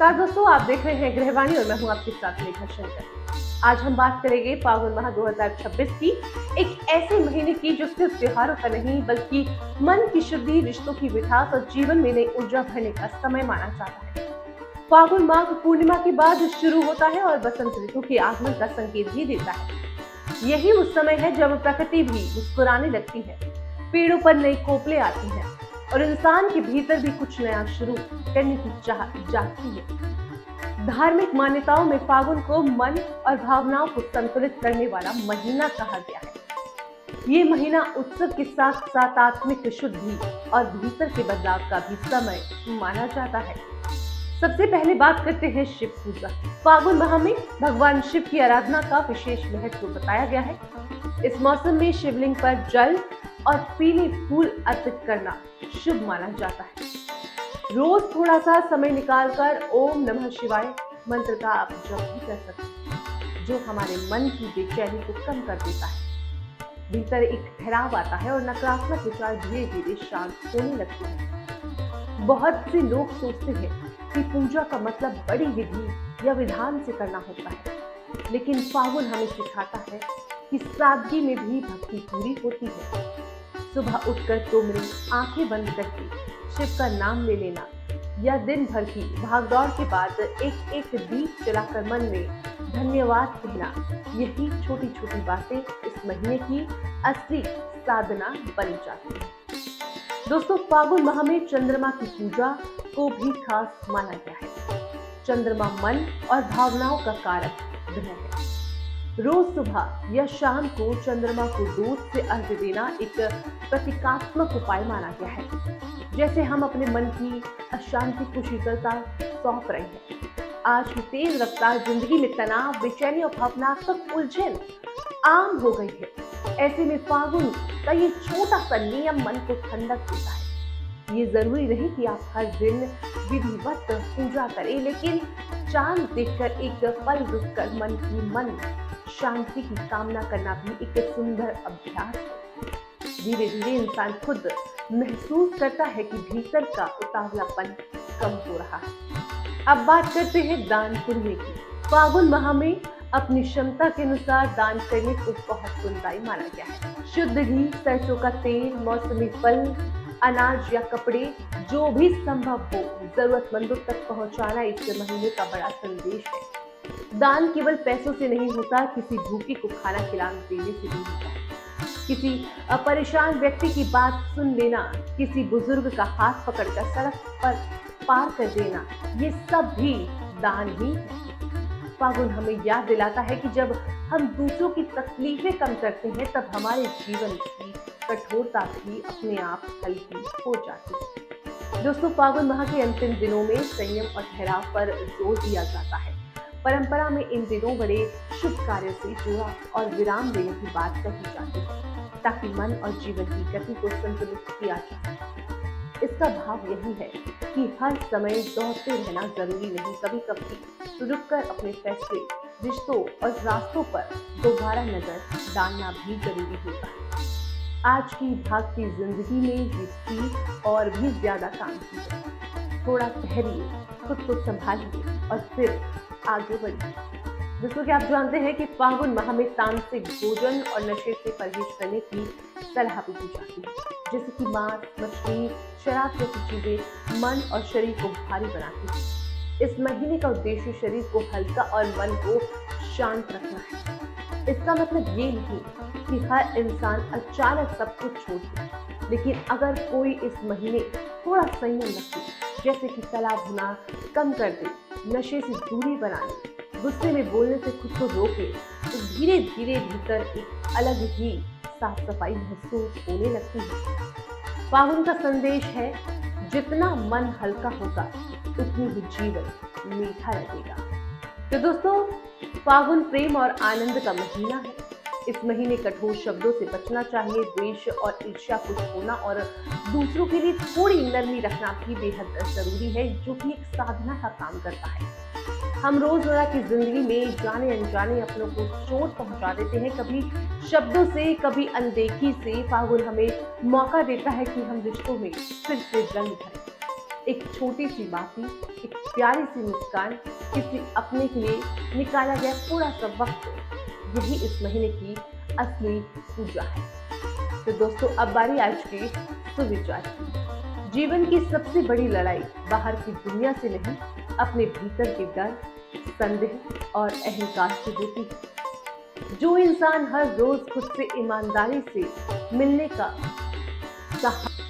नमस्कार दोस्तों, आप देख रहे हैं गृहवाणी और मैं हूं आपके साथ मेघा शंकर। आज हम बात करेंगे फागुन माह 2026 की, एक ऐसे महीने की जो सिर्फ त्योहारों का नहीं बल्कि मन की शुद्धि, रिश्तों की मिठास और जीवन में नई ऊर्जा भरने का समय माना जाता है। फागुन माह पूर्णिमा के बाद शुरू होता है और बसंत ऋतु के आगमन का संकेत भी देता है। यही उस समय है जब प्रकृति भी मुस्कुराने लगती है, पेड़ों पर नई कोपलें आती हैं और इंसान के भीतर भी कुछ नया शुरू करने की चाह जागती है। धार्मिक मान्यताओं में फागुन को मन और भावनाओं को संतुलित करने वाला महीना कहा गया है। ये महीना उत्सव के साथ साथ आत्मिक शुद्धि और भीतर के बदलाव का भी समय माना जाता है। सबसे पहले बात करते हैं शिव पूजा। फागुन माह में भगवान शिव की आराधना का विशेष महत्व बताया गया है। इस मौसम में शिवलिंग पर जल और पीले फूल अर्पित करना शुभ माना जाता है। रोज थोड़ा सा समय निकालकर ओम नमः शिवाय मंत्र का आप जप भी कर सकते हैं, जो हमारे मन की बेचैनी को कम कर देता है। भीतर एक ठहराव आता है और नकारात्मक विचार धीरे धीरे शांत होने लगते हैं। बहुत से लोग सोचते हैं कि पूजा का मतलब बड़ी विधि या विधान से करना होता है, लेकिन फागुन हमें सिखाता है कि सादगी में भी भक्ति पूरी होती है। सुबह उठकर 2 मिनट आंखें बंद करके शिव का नाम ले लेना या दिन भर की भागदौड़ के बाद एक एक दीप जलाकर मन में धन्यवाद कहना, यही छोटी छोटी बातें इस महीने की असली साधना बन जाती है। दोस्तों, फागुन माह में चंद्रमा की पूजा को भी खास माना गया है। चंद्रमा मन और भावनाओं का कारक ग्रह है। रोज सुबह या शाम को चंद्रमा को दूध से अर्घ्य देना एक प्रतीकात्मक उपाय माना गया है, जैसे हम अपने मन की अशांति को शीतलता सौंप रहे हैं। आज की तेज रफ्तार जिंदगी में तनाव, बेचैनी और भावनात्मक उलझन आम हो गई है। ऐसे में फागुन का ये छोटा सा नियम मन को ठंडक देता है। ये जरूरी नहीं कि आप हर दिन विधिवत पूजा करें, लेकिन चांद देखकर एक पल रुककर मन शांति की कामना करना भी एक सुंदर अभ्यास है। धीरे धीरे इंसान खुद महसूस करता है कि भीतर का उतावलापन कम हो रहा है। अब बात करते हैं दान पुण्य की। फागुन माह में अपनी क्षमता के अनुसार दान करने को बहुत पुण्यदायी माना गया है। शुद्ध घी, सरसों का तेल, मौसमी फल, अनाज या कपड़े, जो भी संभव हो जरूरतमंदों तक पहुंचाना इस महीने का बड़ा संदेश है। दान केवल पैसों से नहीं होता, किसी भूखे को खाना खिला देने से भी होता है। किसी परेशान व्यक्ति की बात सुन लेना, किसी बुजुर्ग का हाथ पकड़कर सड़क पर पार कर देना, ये सब भी दान ही है। फागुन हमें याद दिलाता है कि जब हम दूसरों की तकलीफें कम करते हैं, तब हमारे जीवन की कठोरता भी अपने आप हल्की हो जाती है। दोस्तों, फागुन माह के अंतिम दिनों में संयम और ठहराव पर जोर दिया जाता है। परंपरा में इन दिनों बड़े शुभ कार्य से जुड़ा और विराम देने की बात कही जाती है, ताकि मन और जीवन की गति को संतुलित किया जा सके। इसका भाव यही है कि हर समय दौड़ते रहना जरूरी नहीं, कभी कभी रुककर अपने फैसले, रिश्तों और रास्तों पर दोबारा नजर डालना भी जरूरी होता है। आज की भागती जिंदगी में ये सीख और भी ज्यादा काम की है। थोड़ा ठहरिए, खुद को संभालिए और फिर आगे बढ़िए। दोस्तों, क्या आप जानते हैं कि फागुन माह में तामसिक भोजन और नशे से परहेज करने की सलाह भी दी जाती है, जैसे कि मांस, मछली, शराब जैसी चीजें मन और शरीर को भारी बनाती है। इस महीने का उद्देश्य शरीर को हल्का और मन को शांत रखना है। इसका मतलब ये नहीं कि हर इंसान अचानक सब कुछ छोड़ दे, लेकिन अगर कोई इस महीने थोड़ा संयम रखे, जैसे कि तला भुना कम कर दे, नशे से दूरी बना ले, गुस्से में बोलने से खुद को रोके, तो धीरे धीरे भीतर एक अलग ही साफ सफाई महसूस होने लगती है। फागुन का संदेश है, जितना मन हल्का होगा उतनी ही जीवन मीठा लगेगा। तो दोस्तों, फागुन प्रेम और आनंद का महीना है। इस महीने कठोर शब्दों से बचना चाहिए। द्वेष और ईर्ष्या को छोड़ना और दूसरों के लिए थोड़ी नरमी रखना भी बेहद जरूरी है, जो कि एक साधना का काम करता है। हम रोजमर्रा की जिंदगी में जाने अनजाने अपनों को चोट पहुंचा देते हैं, कभी शब्दों से, कभी अनदेखी से। फागुन हमें मौका देता है कि हम रिश्तों में फिर से रंग भरें। एक छोटी सी बातें, एक प्यारी सी मुस्कान, किसी अपने के लिए निकाला गया थोड़ा सा वक्त, यही इस महीने की असली पूजा है। तो दोस्तों, अब बारी आ चुकी है सुविचार की। जीवन की सबसे बड़ी लड़ाई बाहर की दुनिया से नहीं, अपने भीतर के डर, संदेह और अहंकार से होती है। जो इंसान हर रोज खुद से ईमानदारी से मिलने का साहस